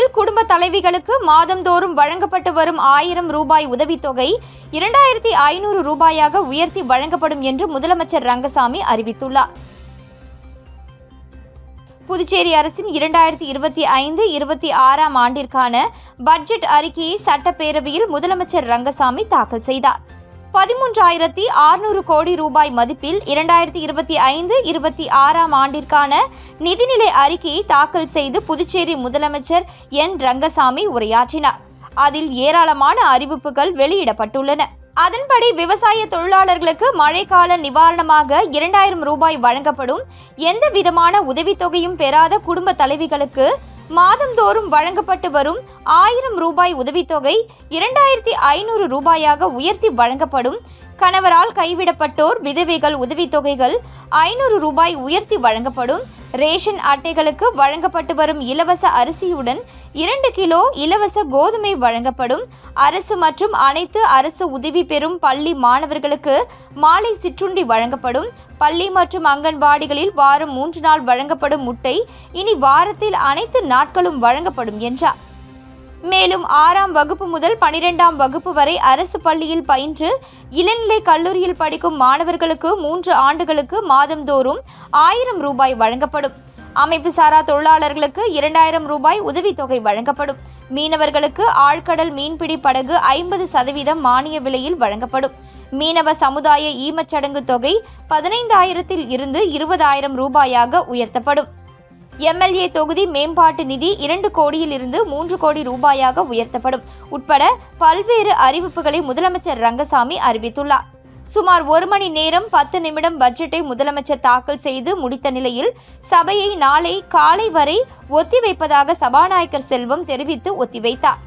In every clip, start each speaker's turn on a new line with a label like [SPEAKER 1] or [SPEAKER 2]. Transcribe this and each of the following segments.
[SPEAKER 1] புதுச்சேரியில் குடும்ப தலைவிகளுக்கு மாதந்தோறும் வழங்கப்பட்டு வரும் 1000 ரூபாய் உதவித்தொகை 2500 ரூபாயாக உயர்த்தி வழங்கப்படும் என்று முதலமைச்சர் ரங்கசாமி அறிவித்துள்ளார். புதுச்சேரி அரசின் 2025-26 ஆண்டிற்கான பட்ஜெட் அறிக்கையை சட்டப்பேரவையில் முதலமைச்சர் ரங்கசாமி தாக்கல் செய்தார். 13,600 கோடி ரூபாய் மதிப்பில் 2025-26 ஆண்டிற்கான நிதிநிலை அறிக்கையை தாக்கல் செய்து புதுச்சேரி முதலமைச்சர் என். ரங்கசாமி உரையாற்றினார். அதில் ஏராளமான அறிவிப்புகள் வெளியிடப்பட்டுள்ளன. அதன்படி விவசாய தொழிலாளர்களுக்கு மழைக்கால நிவாரணமாக 2000 ரூபாய் வழங்கப்படும். எந்த விதமான உதவித்தொகையும் பெறாத குடும்ப தலைவிகளுக்கு மாதந்தோறும் வழங்கப்பட்டு வரும் 1000 ரூபாய் உதவித்தொகை 2500 ரூபாயாக உயர்த்தி வழங்கப்படும். கணவரால் கைவிடப்பட்டோர் விதவைகள் உதவித்தொகைகள் 500 ரூபாய் உயர்த்தி வழங்கப்படும். ரேஷன் அட்டைகளுக்கு வழங்கப்பட்டு வரும் இலவச அரிசியுடன் 2 கிலோ இலவச கோதுமை வழங்கப்படும். அரசு மற்றும் அனைத்து அரசு உதவி பெறும் பள்ளி மாணவர்களுக்கு மாலை சிற்றுண்டி வழங்கப்படும். பள்ளி மற்றும் அங்கன்வாடிகளில் வாரம் 3 நாள் வழங்கப்படும் முட்டை இனி வாரத்தில் அனைத்து நாட்களும் வழங்கப்படும் என்றார். மேலும் 6ஆம் வகுப்பு முதல் 12ஆம் வகுப்பு வரை அரசு பள்ளியில் பயின்று இளநிலை கல்லூரியில் படிக்கும் மாணவர்களுக்கு 3 ஆண்டுகளுக்கு மாதந்தோறும் 1000 ரூபாய் வழங்கப்படும். அமைப்பு சாரா தொழிலாளர்களுக்கு 2000 ரூபாய் உதவித்தொகை வழங்கப்படும். மீனவர்களுக்கு ஆழ்கடல் மீன்பிடி படகு 50% மானிய விலையில் வழங்கப்படும். மீனவ சமுதாய ஈமச்சடங்கு தொகை 15,000 இருந்து 20,000 ரூபாயாக உயர்த்தப்படும். எம்எல்ஏ தொகுதி மேம்பாட்டு நிதி 2 கோடியில் இருந்து 3 கோடி ரூபாயாக உயர்த்தப்படும். உட்பட பல்வேறு அறிவிப்புகளை முதலமைச்சர் ரங்கசாமி அறிவித்துள்ளார். சுமார் 1 மணி நேரம் 10 நிமிடம் பட்ஜெட்டை முதலமைச்சர் தாக்கல் செய்து முடித்த நிலையில் சபையை நாளை காலை வரை ஒத்திவைப்பதாக சபாநாயகர் செல்வம் தெரிவித்து ஒத்திவைத்தார்.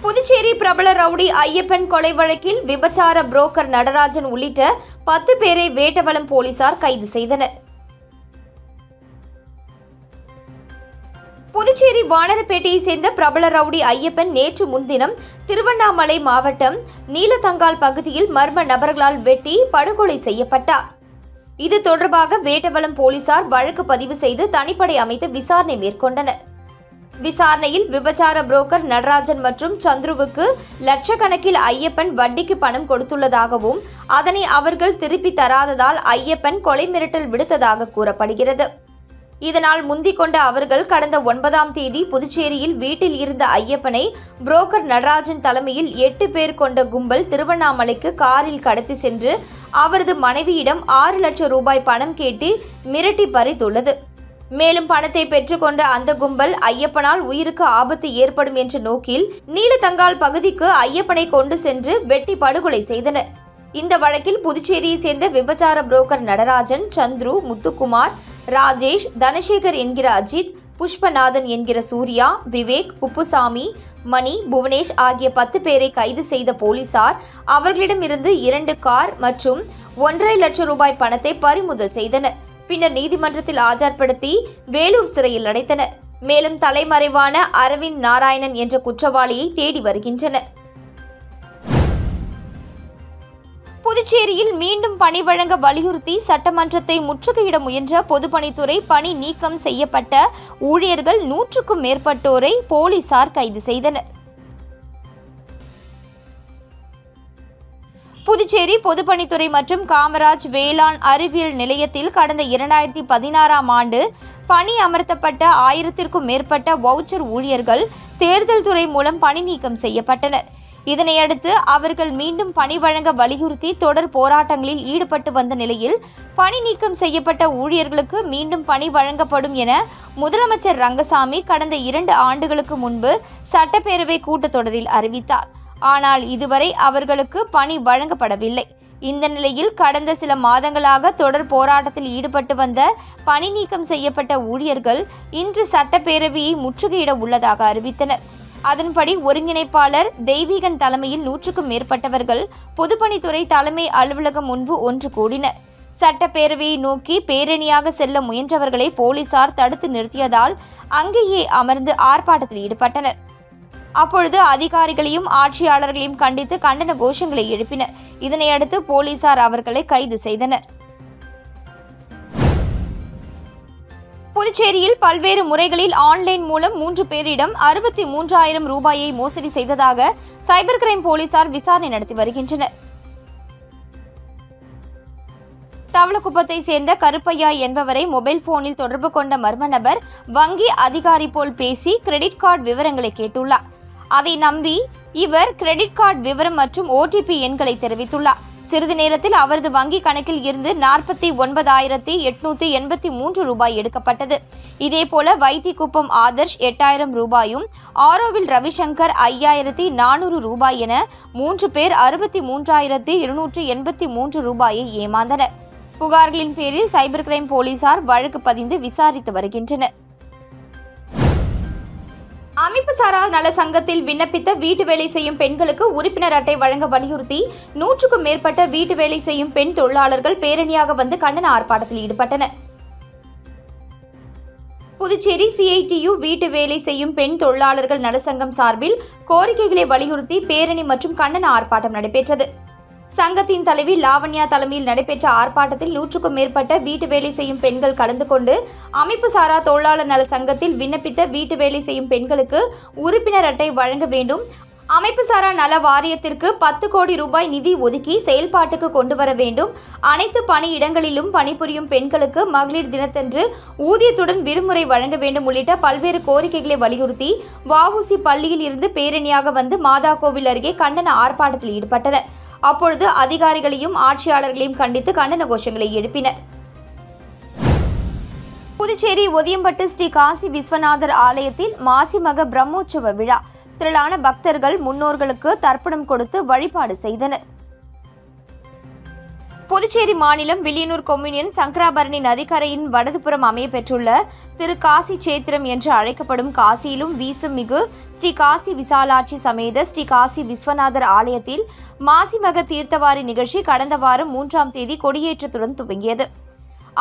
[SPEAKER 1] புதுச்சேரி பிரபல ரவுடி ஐயப்பன் கொலை வழக்கில் விபச்சார புரோக்கர் நடராஜன் உள்ளிட்ட 10 பேரை வேட்டவலம் போலீசார் கைது செய்தனர். புதுச்சேரி வானரப்பேட்டையை சேர்ந்த பிரபல ரவுடி ஐயப்பன் நேற்று முன்தினம் திருவண்ணாமலை மாவட்டம் நீலத்தங்கால் பகுதியில் மர்ம நபர்களால் வெட்டி படுகொலை செய்யப்பட்டார். இது தொடர்பாக வேட்டவலம் போலீசார் வழக்கு பதிவு செய்து தனிப்படை அமைத்து விசாரணை மேற்கொண்டனர். விசாரணையில் விபச்சார புரோக்கர் நடராஜன் மற்றும் சந்துருவுக்கு லட்சக்கணக்கில் ஐயப்பன் வட்டிக்கு பணம் கொடுத்துள்ளதாகவும் அதனை அவர்கள் திருப்பி தராததால் ஐயப்பன் கொலை மிரட்டல் விடுத்ததாக கூறப்படுகிறது. இதனால் முந்திக் கொண்ட அவர்கள் கடந்த 9ஆம் தேதி புதுச்சேரியில் வீட்டில் இருந்த ஐயப்பனை புரோக்கர் நடராஜன் தலைமையில் 8 பேர் கொண்ட கும்பல் திருவண்ணாமலைக்கு காரில் கடத்தி சென்று அவரது மனைவியிடம் 6 லட்சம் ரூபாய் பணம் கேட்டு மிரட்டி பறித்துள்ளது. மேலும் பணத்தை பெற்றுக்கொண்ட அந்த கும்பல் ஐயப்பனால் உயிருக்கு ஆபத்து ஏற்படும் என்ற நோக்கில் நீலத்தங்கால் பகுதிக்கு ஐயப்பனை கொண்டு சென்று வெட்டி படுகொலை செய்தனர். இந்த வழக்கில் புதுச்சேரியை சேர்ந்த விபச்சார புரோக்கர் நடராஜன், சந்துரு, முத்துக்குமார், ராஜேஷ், தனசேகர் என்கிற அஜித், புஷ்பநாதன் என்கிற சூர்யா, விவேக், குப்புசாமி, மணி, புவனேஷ் ஆகிய 10 பேரை கைது செய்த போலீசார் அவர்களிடமிருந்து 2 கார் மற்றும் 1.5 லட்சம் ரூபாய் பணத்தை பறிமுதல் செய்தனர். பின்னர் நீதிமன்றத்தில் ஆஜர்படுத்தி வேலூர் சிறையில் அடைத்தனர். மேலும் தலைமறைவான அரவிந்த் நாராயணன் என்ற குற்றவாளியை தேடி வருகின்றனர். புதுச்சேரியில் மீண்டும் பணி வழங்க வலியுறுத்தி சட்டமன்றத்தை முற்றுகையிட முயன்ற பொதுப்பணித்துறை பணி நீக்கம் செய்யப்பட்ட ஊழியர்கள் 100க்கும் மேற்பட்டோரை போலீசார் கைது செய்தனர். புதுச்சேரி பொதுப்பணித்துறை மற்றும் காமராஜ் வேளாண் அறிவியல் நிலையத்தில் கடந்த 2016ஆம் ஆண்டு பணி அமர்த்தப்பட்ட 1000க்கும் மேற்பட்ட வவுச்சர் ஊழியர்கள் தேர்தல் துறை மூலம் பணி நீக்கம் செய்யப்பட்டனர். இதனையடுத்து அவர்கள் மீண்டும் பணி வழங்க வலியுறுத்தி தொடர் போராட்டங்களில் ஈடுபட்டு வந்த நிலையில் பணி நீக்கம் செய்யப்பட்ட ஊழியர்களுக்கு மீண்டும் பணி வழங்கப்படும் என முதலமைச்சர் ரங்கசாமி கடந்த 2 ஆண்டுகளுக்கு முன்பு சட்டப்பேரவை கூட்டத்தொடரில் அறிவித்தார். ஆனால் இதுவரை அவர்களுக்கு பணி வழங்கப்படவில்லை. இந்த நிலையில் கடந்த சில மாதங்களாக தொடர் போராட்டத்தில் ஈடுபட்டு வந்த பணி நீக்கம் செய்யப்பட்ட ஊழியர்கள் இன்று சட்டப்பேரவையை முற்றுகையிட உள்ளதாக அறிவித்தனர். அதன்படி ஒருங்கிணைப்பாளர் தெய்வீகன் தலைமையில் 100க்கும் மேற்பட்டவர்கள் பொதுப்பணித்துறை தலைமை அலுவலகம் முன்பு ஒன்று கூடினர். சட்டப்பேரவையை நோக்கி பேரணியாக செல்ல முயன்றவர்களை போலீசார் தடுத்து நிறுத்தியதால் அங்கேயே அமர்ந்து ஆர்ப்பாட்டத்தில் ஈடுபட்டனர். அப்பொழுது அதிகாரிகளையும் ஆட்சியாளர்களையும் கண்டித்து கண்டன கோஷங்களை எழுப்பினர். இதனையடுத்து போலீசார் அவர்களை கைது செய்தனர். புதுச்சேரியில் பல்வேறு முறைகளில் ஆன்லைன் மூலம் 3 பேரிடம் 63,000 ரூபாயை மோசடி செய்ததாக சைபர் கிரைம் போலீசார் விசாரணை நடத்தி வருகின்றனர். தவளக்குப்பத்தை சேர்ந்த கருப்பையா என்பவரை மொபைல் போனில் தொடர்பு கொண்ட மர்ம நபர் வங்கி அதிகாரி போல் பேசி கிரெடிட் கார்டு விவரங்களை கேட்டுள்ளார். அதை நம்பி இவர் கிரெடிட் கார்டு விவரம் மற்றும் OTP எண்களை தெரிவித்துள்ளார். சிறிது நேரத்தில் அவரது வங்கி கணக்கில் இருந்து 49,883 ரூபாய் எடுக்கப்பட்டது. இதேபோல வைத்திக்குப்பம் ஆதர்ஷ் 8,000 ரூபாயும், ஆரோவில் ரவிசங்கர் 5,400 ரூபாய் என 3 பேர் 63,283 ரூபாயை ஏமாந்தனர். புகார்களின் பேரில் சைபர் கிரைம் போலீசார் வழக்கு பதிந்து விசாரித்து வருகின்றனர். அமைப்பு சாரா நல சங்கத்தில் விண்ணப்பித்த வீட்டு வேலை செய்யும் பெண்களுக்கு உறுப்பினர் அட்டை வழங்க வலியுறுத்தி 100க்கும் மேற்பட்ட வீட்டு வேலை செய்யும் பெண் தொழிலாளர்கள் பேரணியாக வந்து கண்டன ஆர்ப்பாட்டத்தில் ஈடுபட்டனர். புதுச்சேரி CITU வீட்டு வேலை செய்யும் பெண் தொழிலாளர்கள் நலசங்கம் சார்பில் கோரிக்கைகளை வலியுறுத்தி பேரணி மற்றும் கண்டன ஆர்ப்பாட்டம் நடைபெற்றது. சங்கத்தின் தலைவி லாவண்யா தலைமையில் நடைபெற்ற ஆர்ப்பாட்டத்தில் 100க்கும் மேற்பட்ட வீட்டு வேலை செய்யும் பெண்கள் கலந்து கொண்டு அமைப்பு சாரா தொழிலாளர் நல சங்கத்தில் விண்ணப்பித்த வீட்டு வேலை செய்யும் பெண்களுக்கு உறுப்பினர் அட்டை வழங்க வேண்டும், அமைப்பு சாரா நல வாரியத்திற்கு 10 கோடி ரூபாய் நிதி ஒதுக்கி செயல்பாட்டுக்கு கொண்டு வர வேண்டும், அனைத்து பணியிடங்களிலும் பணிபுரியும் பெண்களுக்கு மகளிர் தினத்தன்று ஊதியத்துடன் விடுமுறை வழங்க வேண்டும் உள்ளிட்ட பல்வேறு கோரிக்கைகளை வலியுறுத்தி வஉசி பள்ளியில் இருந்து பேரணியாக வந்து மாதா கோவில் அருகே கண்டன ஆர்ப்பாட்டத்தில் ஈடுபட்டனர். அப்பொழுது அதிகாரிகளையும் ஆட்சியாளர்களையும் கண்டித்து கண்டன கோஷங்களை எழுப்பினர். புதுச்சேரி ஒதியம்பட்டு ஸ்ரீ காசி விஸ்வநாதர் ஆலயத்தில் மாசிமக பிரம்மோற்சவ விழா. திரளான பக்தர்கள் முன்னோர்களுக்கு தர்ப்பணம் கொடுத்து வழிபாடு செய்தனர். புதுச்சேரி மாநிலம் வில்லியனூர் கொம்யூனியன் சங்கராபரணி நதிக்கரையின் வடதுபுறம் அமைய பெற்றுள்ள திரு காசி சேத்திரம் என்று அழைக்கப்படும் காசியிலும் வீசும் மிகு ஸ்ரீ காசி விசாலாட்சி சமேத ஸ்ரீ காசி விஸ்வநாதர் ஆலயத்தில் மாசிமக தீர்த்தவாரி நிகழ்ச்சி கடந்த வாரம் 3ஆம் தேதி கொடியேற்றத்துடன் துவங்கியது.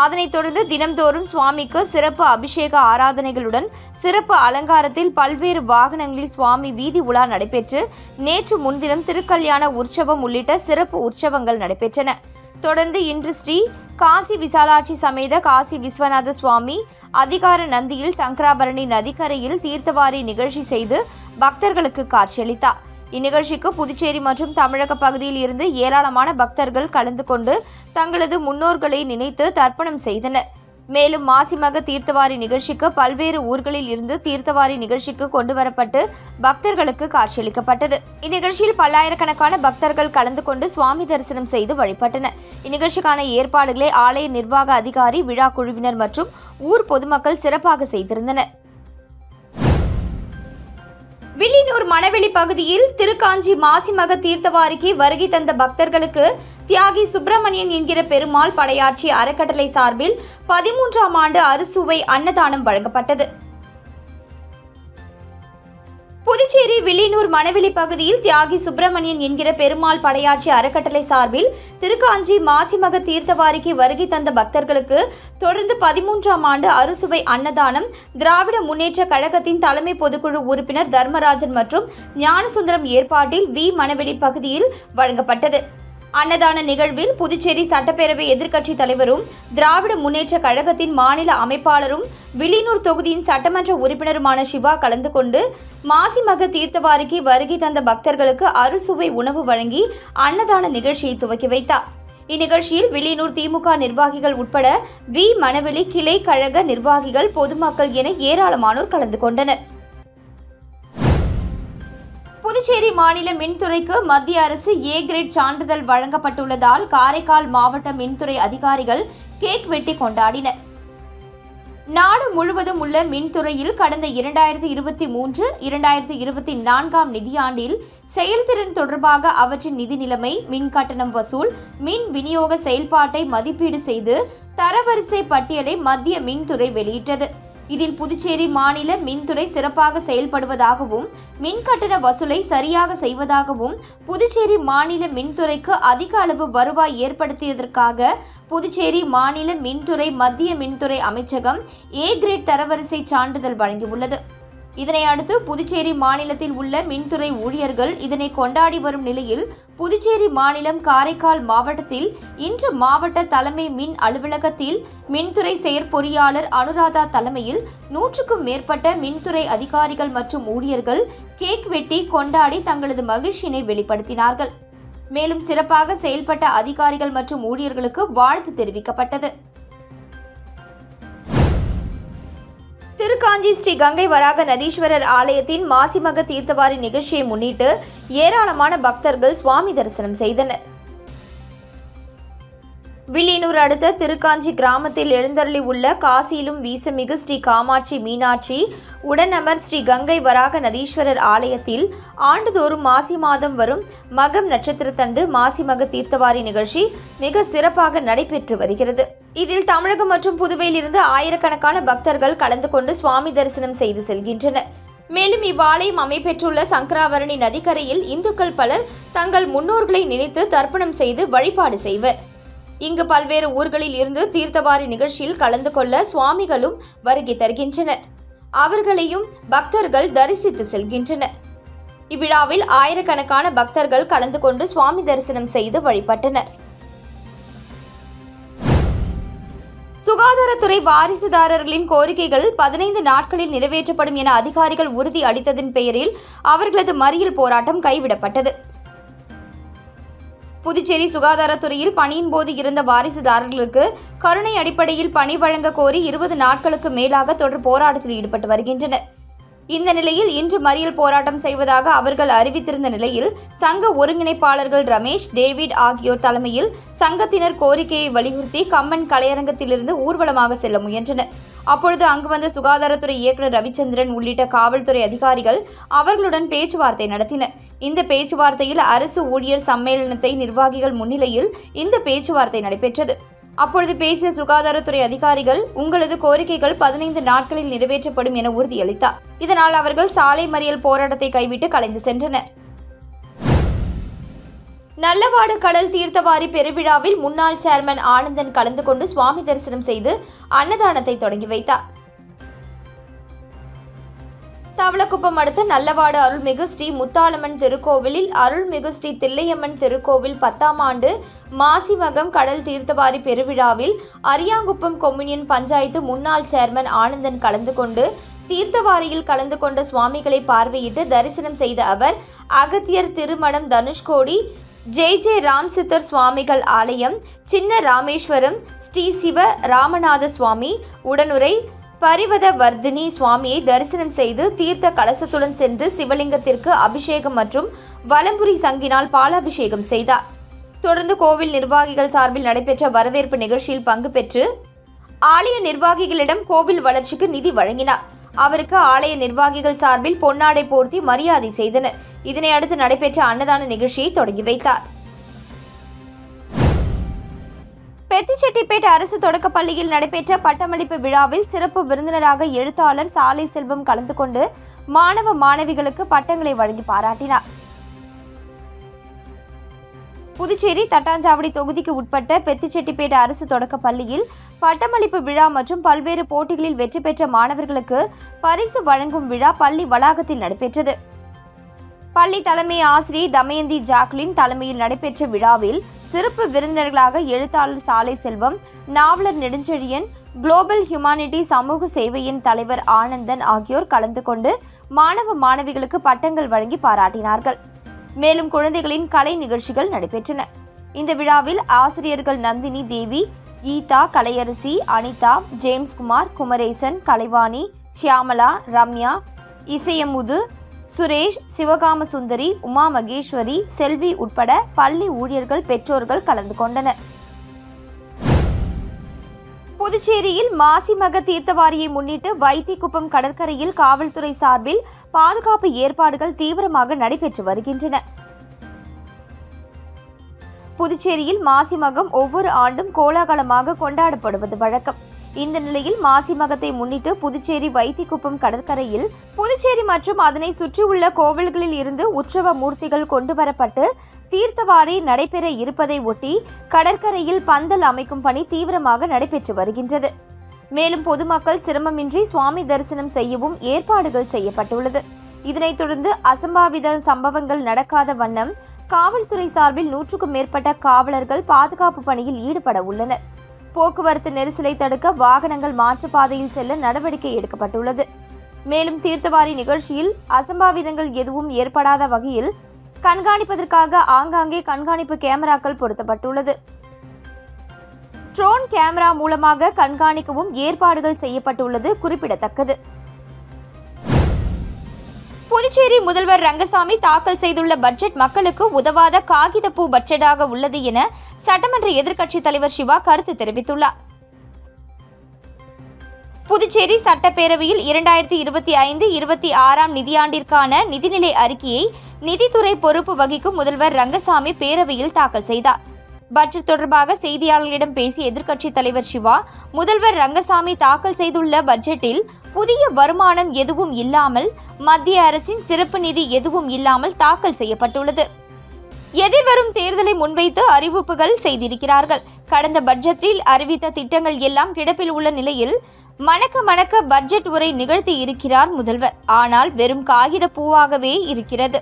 [SPEAKER 1] அதனைத் தொடர்ந்து தினம்தோறும் சுவாமிக்கு சிறப்பு அபிஷேக ஆராதனைகளுடன் சிறப்பு அலங்காரத்தில் பல்வேறு வாகனங்களில் சுவாமி வீதி உலா நடைபெற்று நேற்று முன்தினம் திருக்கல்யாண உற்சவம் உள்ளிட்ட சிறப்பு உற்சவங்கள் நடைபெற்றன. தொடர்ந்து இன்று ஸ்ரீ காசி விசாலாட்சி சமேத காசி விஸ்வநாத சுவாமி அதிகார நந்தியில் சங்கராபரணி நதிக்கரையில் தீர்த்தவாரி நிகழ்ச்சி செய்து பக்தர்களுக்கு காட்சியளித்தார். இந்நிகழ்ச்சிக்கு புதுச்சேரி மற்றும் தமிழக பகுதியில் இருந்து ஏராளமான பக்தர்கள் கலந்து கொண்டு தங்களது முன்னோர்களை நினைத்து தர்ப்பணம் செய்தனர். மேலும் மாசிமக தீர்த்தவாரி நிகழ்ச்சிக்கு பல்வேறு ஊர்களில் இருந்து தீர்த்தவாரி நிகழ்ச்சிக்கு கொண்டு வரப்பட்டு பக்தர்களுக்கு காட்சியளிக்கப்பட்டது. இந்நிகழ்ச்சியில் பல்லாயிரக்கணக்கான பக்தர்கள் கலந்து கொண்டு சுவாமி தரிசனம் செய்து வழிபட்டனர். இந்நிகழ்ச்சிக்கான ஏற்பாடுகளை ஆலய நிர்வாக அதிகாரி, விழா குழுவினர் மற்றும் ஊர் பொதுமக்கள் சிறப்பாக செய்திருந்தனர். வில்லியனூர் மணவெளி பகுதியில் திருக்காஞ்சி மாசிமக தீர்த்தவாரிக்கு வருகை தந்த பக்தர்களுக்கு தியாகி சுப்பிரமணியன் என்கிற பெருமாள் படையாட்சி அறக்கட்டளை சார்பில் 13ஆம் ஆண்டு அறுசுவை அன்னதானம் வழங்கப்பட்டது. புதுச்சேரி வில்லியனூர் மணவெளி பகுதியில் தியாகி சுப்பிரமணியன் என்கிற பெருமாள் படையாட்சி அறக்கட்டளை சார்பில் திருக்காஞ்சி மாசிமக தீர்த்தவாரிக்கு வருகை தந்த பக்தர்களுக்கு தொடர்ந்து 13ஆம் ஆண்டு அறுசுவை அன்னதானம் திராவிட முன்னேற்ற கழகத்தின் தலைமை பொதுக்குழு உறுப்பினர் தர்மராஜன் மற்றும் ஞானசுந்தரம் ஏற்பாட்டில் மணவெளி பகுதியில் வழங்கப்பட்டது. அன்னதான நிகழ்வில் புதுச்சேரி சட்டப்பேரவை எதிர்க்கட்சி தலைவரும் திராவிட முன்னேற்ற கழகத்தின் மாநில அமைப்பாளரும் வில்லியனூர் தொகுதியின் சட்டமன்ற உறுப்பினருமான சிவா கலந்து கொண்டு மாசிமக தீர்த்தவாரிக்கு வருகை தந்த பக்தர்களுக்கு அறுசுவை உணவு வழங்கி அன்னதான நிகழ்ச்சியை துவக்கி வைத்தார். இந்நிகழ்ச்சியில் வில்லியனூர் திமுக நிர்வாகிகள் உட்பட மணவெளி கிளை கழக நிர்வாகிகள், பொதுமக்கள் என ஏராளமானோர் கலந்து கொண்டனர். புதுச்சேரி மாநில மின்துறைக்கு மத்திய அரசு A கிரேட் சான்றிதழ் வழங்கப்பட்டுள்ளதால் காரைக்கால் மாவட்ட மின்துறை அதிகாரிகள் கேக் வெட்டி கொண்டாடினர். நாடு முழுவதும் உள்ள மின்துறையில் கடந்த 2023-2024 நிதியாண்டில் செயல்திறன் தொடர்பாக அவற்றின் நிதி நிலைமை, மின் கட்டணம் வசூல், மின் விநியோக செயல்பாட்டை மதிப்பீடு செய்து தரவரிசை பட்டியலை மத்திய மின்துறை வெளியிட்டது. இதில் புதுச்சேரி மாநில மின்துறை சிறப்பாக செயல்படுவதாகவும் மின் கட்டண வசூலை சரியாக செய்வதாகவும் புதுச்சேரி மாநில மின்துறைக்கு அதிக அளவு வருவாய் ஏற்படுத்தியதற்காக புதுச்சேரி மாநில மின்துறை மத்திய மின்துறை அமைச்சகம் A கிரேட் தரவரிசை சான்றிதழ் வழங்கியுள்ளது. இதனை அடுத்து புதுச்சேரி மாநிலத்தில் உள்ள மின்துறை ஊழியர்கள் இதனை கொண்டாடி வரும் நிலையில் புதுச்சேரி மாநிலம் காரைக்கால் மாவட்டத்தில் இன்று மாவட்ட தலைமை மின் அலுவலகத்தில் மின்துறை செயற்பொறியாளர் அனுராதா தலைமையில் 100க்கும் மேற்பட்ட மின்துறை அதிகாரிகள் மற்றும் ஊழியர்கள் கேக் வெட்டி கொண்டாடி தங்களது மகிழ்ச்சியினை வெளிப்படுத்தினார்கள். மேலும் சிறப்பாக செயல்பட்ட அதிகாரிகள் மற்றும் ஊழியர்களுக்கு வாழ்த்து தெரிவிக்கப்பட்டது. திருக்காஞ்சி ஸ்ரீ கங்கை வராக நதீஸ்வரர் ஆலயத்தின் மாசிமக தீர்த்தவாரி நிகழ்ச்சியை முன்னிட்டு ஏராளமான பக்தர்கள் சுவாமி தரிசனம் செய்தனர். வில்லியனூர் அடுத்த திருக்காஞ்சி கிராமத்தில் எழுந்தருளி உள்ள காசியிலும் வீசமிகு ஸ்ரீ காமாட்சி மீனாட்சி உடனமர் ஸ்ரீ கங்கை வராக நதீஸ்வரர் ஆலயத்தில் ஆண்டுதோறும் மாசி மாதம் வரும் மகம் நட்சத்திரத்தன்று மாசிமக தீர்த்தவாரி நிகழ்ச்சி மிக சிறப்பாக நடைபெற்று வருகிறது. இதில் தமிழகம் மற்றும் புதுவையிலிருந்து ஆயிரக்கணக்கான பக்தர்கள் கலந்து கொண்டு சுவாமி தரிசனம் செய்து செல்கின்றனர். மேலும் இவ்வாலயம் அமைப்பெற்றுள்ள சங்கராவரணி நதிக்கரையில் இந்துக்கள் பலர் தங்கள் முன்னோர்களை நினைத்து தர்ப்பணம் செய்து வழிபாடு செய்வர். இங்கு பல்வேறு ஊர்களில் இருந்து தீர்த்தவாரி நிகழ்ச்சியில் கலந்து கொள்ள சுவாமிகளும் வருகை தருகின்றனர். அவர்களையும் பக்தர்கள் தரிசித்து செல்கின்றனர். இவ்விழாவில் ஆயிரக்கணக்கான பக்தர்கள் கலந்து கொண்டு சுவாமி தரிசனம் செய்து வழிபட்டனர். சுகாதாரத்துறை வாரிசுதாரர்களின் கோரிக்கைகள் 15 நாட்களில் நிறைவேற்றப்படும் என அதிகாரிகள் உறுதி அளித்ததன் பெயரில் அவர்களது மறியல் போராட்டம் கைவிடப்பட்டது. புதுச்சேரி சுகாதாரத்துறையில் பணியின் போது இருந்த வாரிசுதாரர்களுக்கு கருணை அடிப்படையில் பணி வழங்க கோரி 20 நாட்களுக்கு மேலாக தொடர் போராட்டத்தில் ஈடுபட்டு வருகின்றனர். இந்த நிலையில் இன்று மறியல் போராட்டம் செய்வதாக அவர்கள் அறிவித்திருந்த நிலையில் சங்க ஒருங்கிணைப்பாளர்கள் ரமேஷ், டேவிட் ஆகியோர் தலைமையில் சங்கத்தினர் கோரிக்கையை வலியுறுத்தி கம்மன் கலையரங்கத்திலிருந்து ஊர்வலமாக செல்ல முயன்றனர். அப்பொழுது அங்கு வந்த சுகாதாரத்துறை இயக்குநர் ரவிச்சந்திரன் உள்ளிட்ட காவல்துறை அதிகாரிகள் அவர்களுடன் பேச்சுவார்த்தை நடத்தினர். இந்த பேச்சுவார்த்தையில் அரசு ஊழியர் சம்மேளனத்தை நிர்வாகிகள் முன்னிலையில் இந்த பேச்சுவார்த்தை நடைபெற்றது. அப்பொழுது பேசிய சுகாதாரத்துறை அதிகாரிகள், உங்களது கோரிக்கைகள் 15 நாட்களில் நிறைவேற்றப்படும் என உறுதியளித்தார். இதனால் அவர்கள் சாலை மறியல் போராட்டத்தை கைவிட்டு கலைந்து சென்றனர். நல்லவாடு கடல் தீர்த்தவாரி பெருவிழாவில் முன்னாள் சேர்மன் ஆனந்தன் கலந்து கொண்டு சுவாமி தரிசனம் செய்து அன்னதானத்தை தொடங்கி வைத்தார். தவளக்குப்பம் அடுத்த நல்லவாடு அருள்மிகு ஸ்ரீ முத்தாளம்மன் திருக்கோவிலில் அருள்மிகு ஸ்ரீ தில்லையம்மன் திருக்கோவில் 10ஆம் ஆண்டு மாசிமகம் கடல் தீர்த்தவாரி பெருவிழாவில் அரியாங்குப்பம் கொம்யூனியன் பஞ்சாயத்து முன்னாள் சேர்மன் ஆனந்தன் கலந்து கொண்டு தீர்த்தவாரியில் கலந்து கொண்ட சுவாமிகளை பார்வையிட்டு தரிசனம் செய்த அவர் அகத்தியர் திருமணம் தனுஷ்கோடி ஜெய் ராம் சித்தர் சுவாமிகள் ஆலயம், சின்ன ராமேஸ்வரம் ஸ்ரீ சிவ ராமநாத சுவாமி உடனுரை பரிவத வர்தினி சுவாமியை தரிசனம் செய்து தீர்த்த கலசத்துடன் சென்று சிவலிங்கத்திற்கு அபிஷேகம் மற்றும் வலம்புரி சங்கினால் பாலாபிஷேகம் செய்தார். தொடர்ந்து கோவில் நிர்வாகிகள் சார்பில் நடைபெற்ற வரவேற்பு நிகழ்ச்சியில் பங்கு பெற்று ஆலய நிர்வாகிகளிடம் கோவில் வளர்ச்சிக்கு நிதி வழங்கினார். அவருக்கு ஆலய நிர்வாகிகள் சார்பில் பொன்னாடை போர்த்தி மரியாதை செய்தனர். இதனை அடுத்து நடைபெற்ற அன்னதான நிகழ்ச்சியை தொடங்கி வைத்தார். பெத்திச்செட்டிப்பேட் அரசு தொடக்க பள்ளியில் நடைபெற்ற பட்டமளிப்பு விழாவில் சிறப்பு விருந்தினராக எழுத்தாளர் சாலை செல்வம் கலந்து கொண்டு மாணவ மாணவிகளுக்கு பட்டங்களை வழங்கி பாராட்டினார். புதுச்சேரி தட்டாஞ்சாவடி தொகுதிக்கு உட்பட்ட பெத்திச்செட்டிப்பேட் அரசு தொடக்க பள்ளியில் பட்டமளிப்பு விழா மற்றும் பல்வேறு போட்டிகளில் வெற்றி பெற்ற மாணவர்களுக்கு பரிசு வழங்கும் விழா பள்ளி வளாகத்தில் நடைபெற்றது. பள்ளி தலைமை ஆசிரியை தமயந்தி ஜாக்லின் தலைமையில் நடைபெற்ற விழாவில் சிறப்பு விருந்தினர்களாக எழுத்தாளர் சாலை செல்வம், நாவலர் நெடுஞ்செழியன், குளோபல் ஹியூமானிட்டி சமூக சேவையின் தலைவர் ஆனந்தன் ஆகியோர் கலந்து கொண்டு மாணவ மாணவிகளுக்கு பட்டங்கள் வழங்கி பாராட்டினார்கள். மேலும் குழந்தைகளின் கலை நிகழ்ச்சிகள் நடைபெற்றன. இந்த விழாவில் ஆசிரியர்கள் நந்தினி தேவி, கீதா, கலையரசி, அனிதா, ஜேம்ஸ்குமார், குமரேசன், கலைவாணி, ஷியாமலா, ரம்யா, இசையமுது, சுரேஷ், சிவகாம சுந்தரி, உமா மகேஸ்வரி, செல்வி உட்பட பள்ளி ஊழியர்கள், பெற்றோர்கள் கலந்து கொண்டனர். புதுச்சேரியில் மாசிமக தீர்த்தவாரியை முன்னிட்டு வைத்திக்குப்பம் கடற்கரையில் காவல்துறை சார்பில் பாதுகாப்பு ஏற்பாடுகள் தீவிரமாக நடைபெற்று வருகின்றன. புதுச்சேரியில் மாசிமகம் ஒவ்வொரு ஆண்டும் கோலாகலமாக கொண்டாடப்படுவது வழக்கம். இந்த நிலையில் மாசிமகத்தை முன்னிட்டு புதுச்சேரி வைத்திக்குப்பம் கடற்கரையில் புதுச்சேரி மற்றும் அதனை சுற்றியுள்ள கோவில்களில் இருந்து உற்சவ மூர்த்திகள் கொண்டுவரப்பட்டு தீர்த்தவாரி நடைபெற இருப்பதை ஒட்டி கடற்கரையில் பந்தல் அமைக்கும் பணி தீவிரமாக நடைபெற்று வருகின்றது. மேலும் பொதுமக்கள் சிரமமின்றி சுவாமி தரிசனம் செய்யவும் ஏற்பாடுகள் செய்யப்பட்டுள்ளது. இதனைத் தொடர்ந்து அசம்பாவித சம்பவங்கள் நடக்காத வண்ணம் காவல்துறை சார்பில் 100க்கும் மேற்பட்ட காவலர்கள் பாதுகாப்பு பணியில் ஈடுபட உள்ளனர். போக்குவரத்து நெரிசலை தடுக்க வாகனங்கள் மாற்றுப்பாதையில் செல்ல நடவடிக்கை எடுக்கப்பட்டுள்ளது. மேலும் தீர்த்தவாரி நிகழ்ச்சியில் அசம்பாவிதங்கள் எதுவும் ஏற்படாத வகையில் கண்காணிப்பதற்காக ஆங்காங்கே கண்காணிப்பு கேமராக்கள் பொருத்தப்பட்டுள்ளது. ட்ரோன் கேமரா மூலமாக கண்காணிக்கவும் ஏற்பாடுகள் செய்யப்பட்டுள்ளது குறிப்பிடத்தக்கது. புதுச்சேரி முதல்வர் ரங்கசாமி தாக்கல் செய்துள்ள பட்ஜெட் மக்களுக்கு உதவாத காகிதப்பூ பட்ஜெட்டாக உள்ளது என சட்டமன்ற எதிர்க்கட்சித் தலைவர் சிவா கருத்து தெரிவித்துள்ளார். புதுச்சேரி சட்டப்பேரவையில் 2025-26 நிதியாண்டிற்கான நிதிநிலை அறிக்கையை நிதித்துறை பொறுப்பு வகிக்கும் முதல்வர் ரங்கசாமி பேரவையில் தாக்கல் செய்தார். பட்ஜெட் தொடர்பாக செய்தியாளர்களிடம் பேசிய எதிர்க்கட்சித் தலைவர் சிவா, முதல்வர் ரங்கசாமி தாக்கல் செய்துள்ள பட்ஜெட்டில் புதிய வருமானம் எதுவும் இல்லாமல், மத்திய அரசின் சிறப்பு நிதி எதுவும் இல்லாமல் தாக்கல் செய்யப்பட்டுள்ளது. எதிர்வரும் தேர்தலை முன்வைத்து அறிவிப்புகள் செய்திருக்கிறார்கள். கடந்த பட்ஜெட்டில் அறிவித்த திட்டங்கள் எல்லாம் கிடப்பில் உள்ள நிலையில் மணக்க பட்ஜெட் உரை நிகழ்த்தி இருக்கிறார் முதல்வர். ஆனால் வெறும் காகித பூவாகவே இருக்கிறது.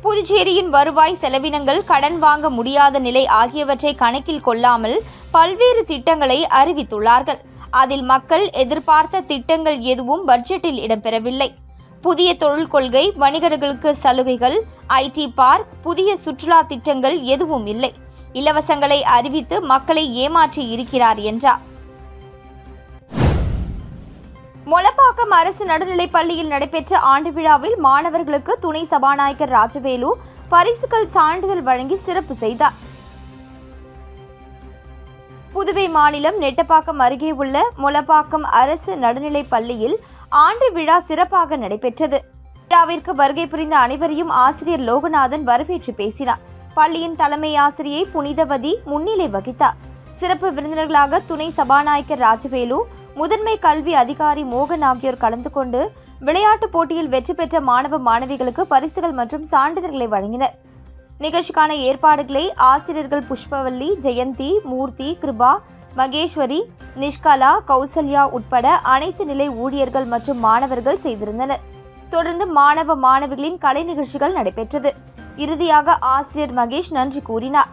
[SPEAKER 1] புதுச்சேரியின் வருவாய், செலவினங்கள், கடன் வாங்க முடியாத நிலை ஆகியவற்றை கணக்கில் கொள்ளாமல் பல்வேறு திட்டங்களை அறிவித்துள்ளார்கள். அதில் மக்கள் எதிர்பார்த்த திட்டங்கள் எதுவும் பட்ஜெட்டில் இடம்பெறவில்லை. புதிய தொழில் கொள்கை, வணிகர்களுக்கு சலுகைகள், ஐடி பார்க், புதிய சுற்றுலா திட்டங்கள் எதுவும் இல்லை. இலவசங்களை அறிவித்து மக்களை ஏமாற்றி இருக்கிறார் என்றார். மொளப்பாக்கம் அரசு நடுநிலைப் பள்ளியில் நடைபெற்ற ஆண்டு விழாவில் மாணவர்களுக்கு துணை சபாநாயகர் ராஜவேலு பரிசுகள், சான்றிதழ் வழங்கி சிறப்பு செய்தார். புதுவை மாநிலம் நெட்டப்பாக்கம் அருகே உள்ள மொளப்பாக்கம் அரசு நடுநிலைப் பள்ளியில் ஆண்டு விழா சிறப்பாக நடைபெற்றது. விழாவிற்கு வருகை புரிந்த அனைவரையும் ஆசிரியர் லோகநாதன் வரவேற்று பேசினார். பள்ளியின் தலைமை ஆசிரியை புனிதவதி முன்னிலை வகித்தார். சிறப்பு விருந்தினர்களாக துணை சபாநாயகர் ராஜவேலு, முதன்மை கல்வி அதிகாரி மோகன் ஆகியோர் கலந்து கொண்டு விளையாட்டுப் போட்டியில் வெற்றி பெற்ற மாணவ மாணவிகளுக்கு பரிசுகள் மற்றும் சான்றிதழ்களை வழங்கினர். நிகழ்ச்சிக்கான ஏற்பாடுகளை ஆசிரியர்கள் புஷ்பவல்லி, ஜெயந்தி, மூர்த்தி, கிருபா, மகேஸ்வரி, நிஷ்கலா, கௌசல்யா உட்பட அனைத்து நிலை ஊழியர்கள் மற்றும் மாணவர்கள் செய்திருந்தனர். தொடர்ந்து மாணவ மாணவிகளின் கலை நிகழ்ச்சிகள் நடைபெற்றது. இறுதியாக ஆசிரியர் மகேஷ் நன்றி கூறினார்.